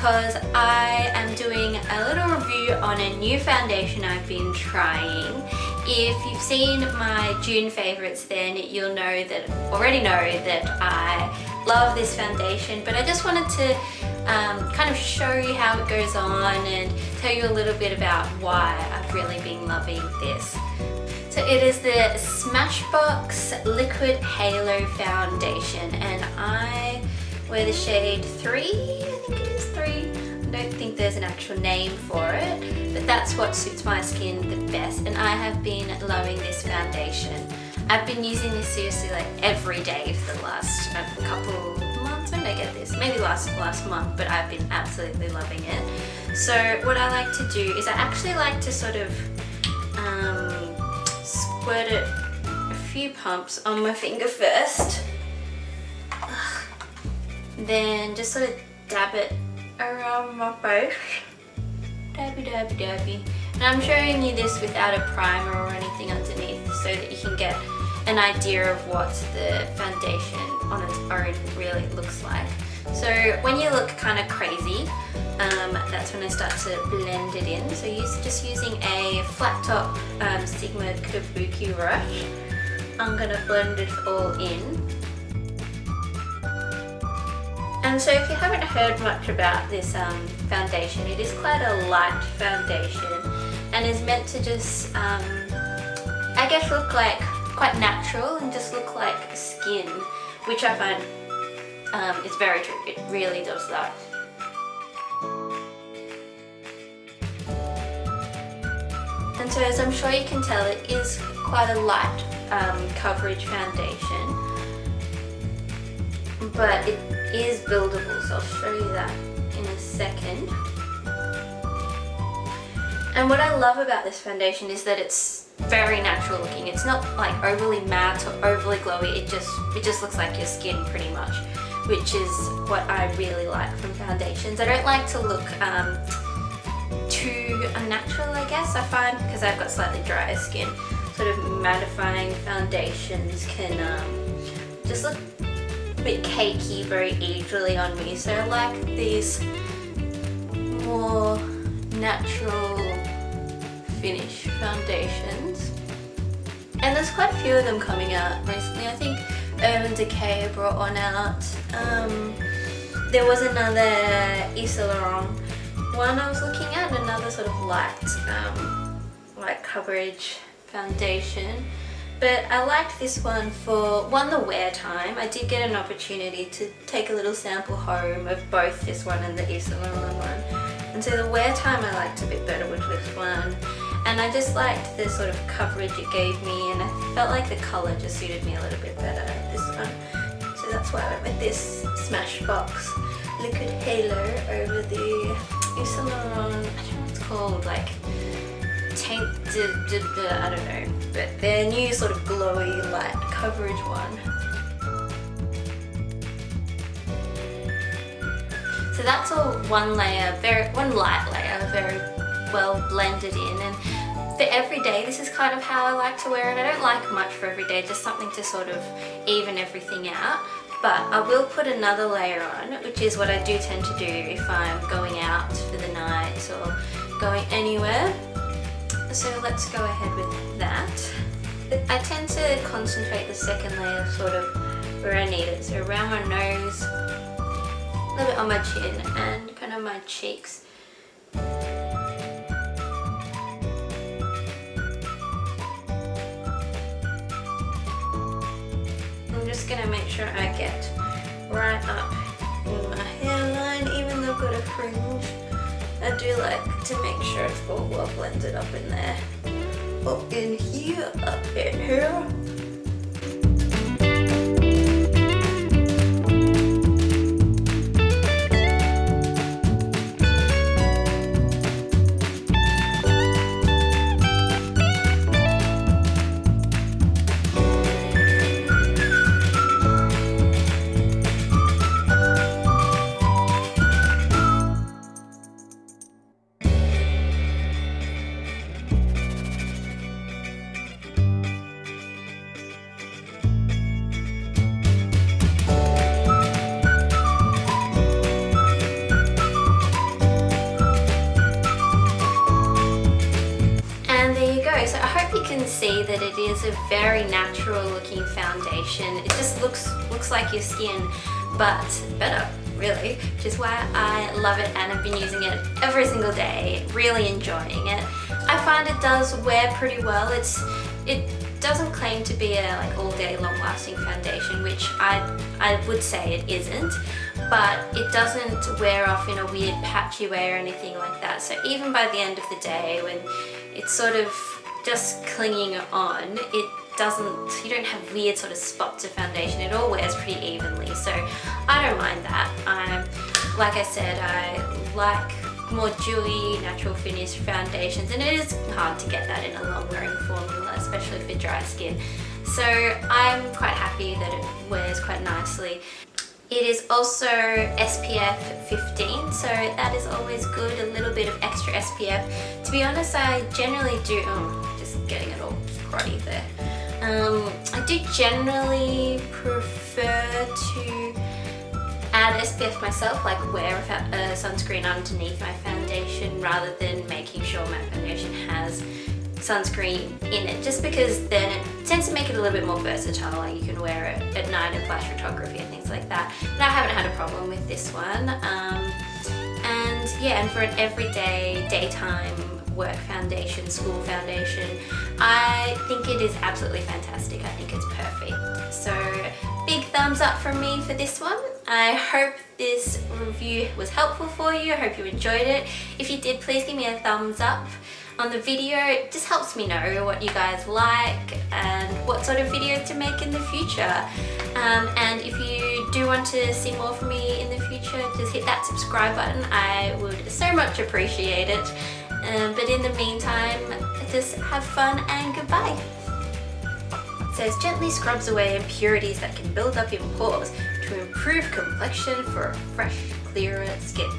because I am doing a little review on a new foundation I've been trying. If you've seen my June favorites, then you'll already know that I love this foundation, but I just wanted to kind of show you how it goes on and tell you a little bit about why I've really been loving this. So it is the Smashbox Liquid Halo Foundation, and I wear the shade 3, I think it is 3. I don't think there's an actual name for it, but that's what suits my skin the best, and I have been loving this foundation. I've been using this seriously like every day for the last couple months. When did I get this? Maybe last month, but I've been absolutely loving it. So what I like to do is I actually like to sort of squirt it a few pumps on my finger first, then just sort of dab it around my face, dabby dabby dabby. And I'm showing you this without a primer or anything underneath so that you can get an idea of what the foundation on its own really looks like. So when you look kind of crazy, that's when I start to blend it in. So just using a flat top Sigma Kabuki brush, I'm gonna blend it all in. And so if you haven't heard much about this foundation, it is quite a light foundation and is meant to just, I guess, look like quite natural and just look like skin, which I find is very true. It really does that. And so as I'm sure you can tell, it is quite a light coverage foundation, but it is buildable, so I'll show you that in a second. And what I love about this foundation is that it's very natural looking. It's not like overly matte or overly glowy. It just looks like your skin pretty much, which is what I really like from foundations. I don't like to look too unnatural, I guess, I find, because I've got slightly drier skin. Sort of mattifying foundations can just look a bit cakey very easily on me. So I like these more natural finish foundations. And there's quite a few of them coming out recently. I think Urban Decay brought one out. There was another Yves Saint Laurent one I was looking at, another sort of light coverage foundation. But I liked this one for, one, the wear time. I did get an opportunity to take a little sample home of both this one and the Yves Saint Laurent one. And so the wear time I liked a bit better with this one. And I just liked the sort of coverage it gave me, and I felt like the colour just suited me a little bit better, this one. So that's why I went with this Smashbox Liquid Halo over the Yves Saint Laurent, I don't know what it's called, like I don't know, but their new sort of glowy light coverage one. So that's all one layer, one light layer, very well blended in. And for everyday, this is kind of how I like to wear it. I don't like much for everyday, just something to sort of even everything out. But I will put another layer on, which is what I do tend to do if I'm going out for the night or going anywhere. So let's go ahead with that. I tend to concentrate the second layer sort of where I need it. So around my nose, a little bit on my chin, and kind of my cheeks. I'm just going to make sure I get right up in my hairline, even though I've got a fringe. I do like to make sure it's all well blended up in there. Up in here, up in here. It's a very natural looking foundation. It just looks like your skin, but better, really, which is why I love it, and I've been using it every single day, really enjoying it. I find it does wear pretty well. It doesn't claim to be a like all day long lasting foundation, which I would say it isn't, but it doesn't wear off in a weird patchy way or anything like that. So even by the end of the day, when it's sort of just clinging on, you don't have weird sort of spots of foundation. It all wears pretty evenly, so I don't mind that. Like I said, I like more dewy, natural finish foundations, and it is hard to get that in a long wearing formula, especially for dry skin. So I'm quite happy that it wears quite nicely. It is also SPF 15, so that is always good, a little bit of extra SPF. To be honest, I generally do, just getting it all cruddy there. I do generally prefer to add SPF myself, like wear a sunscreen underneath my foundation rather than making sure my foundation has sunscreen in it, just because then it tends to make it a little bit more versatile. Like you can wear it at night in flash photography and things like that. And I haven't had a problem with this one. And yeah, and for an everyday, daytime work foundation, school foundation, I think it is absolutely fantastic. I think it's perfect. So big thumbs up from me for this one. I hope this review was helpful for you. I hope you enjoyed it. If you did, please give me a thumbs up on the video. It just helps me know what you guys like and what sort of videos to make in the future. And if you do want to see more from me in the future, just hit that subscribe button. I would so much appreciate it. But in the meantime, just have fun and goodbye. It says gently scrubs away impurities that can build up in pores to improve complexion for a fresh, clearer skin.